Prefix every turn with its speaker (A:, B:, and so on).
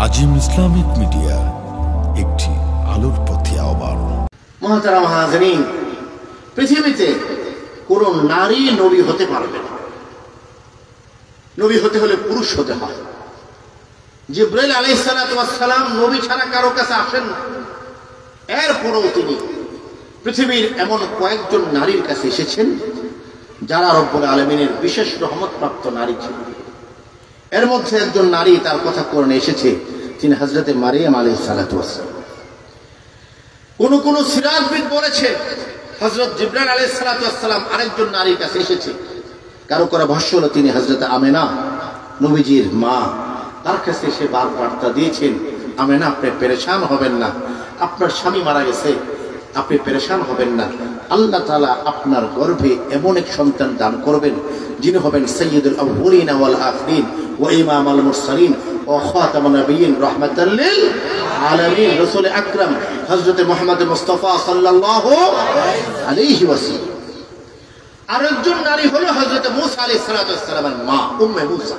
A: আজিম Islamic media, একটি আলোর পথে আহ্বান।
B: মুহতারাম হাজিরিন, পৃথিবীতে কোন নারী নবী হতে পারবে না। নবী হতে হলে পুরুষ হতে হয়। জিবরাইল আলাইহিস সালাতু ওয়াস সালাম নবী ছাড়া কারো কাছে আসেন না। এরপরও তিনি পৃথিবীর এমন কয়েকজন নারীর কাছে এসেছেন যারা রব্বুল আলামিনের বিশেষ রহমতপ্রাপ্ত নারী ছিল। এর মধ্যে একজন নারী তার কথা কোরআনে এসেছে, তিনি হযরতে মারিয়াম আলাইহিস সালাতু ওয়াস সালাম। কোন সিরাজবিদ বলেছে হযরত জিবরাইল আলাইহিস সালাতু ওয়াস সালাম আরেকজন নারীর কাছে এসেছে। কারো করা ভাষ্য হলো তিনি হযরতে আমেনা নবীজির মা, তার কাছে এসে বার্তা দিয়েছেন, আমেনা আপনি পেরেশান হবেন না, আপনার স্বামী মারা গেছে, আপনি পেরেশান হবেন না। আল্লাহ তাআলা আপনার গর্ভে এমন এক সন্তান দান করবেন যিনি হবেন সাইয়্যিদুল আউয়ালিন ওয়াল আখিরিন ওয়া ইমামুল মুরসালিন ওয়া খাতামুন নবিয়্যিন রাহমাতাল লিল আলামিন। রাসূল আকরাম হযরত মুহাম্মদ মুস্তাফা সাল্লাল্লাহু আলাইহি ওয়াসাল্লাম। আরেকজন নারী হলো হযরত মূসা আলাইহিস সালাতু ওয়াস সালামের মা উম্মে মূসা।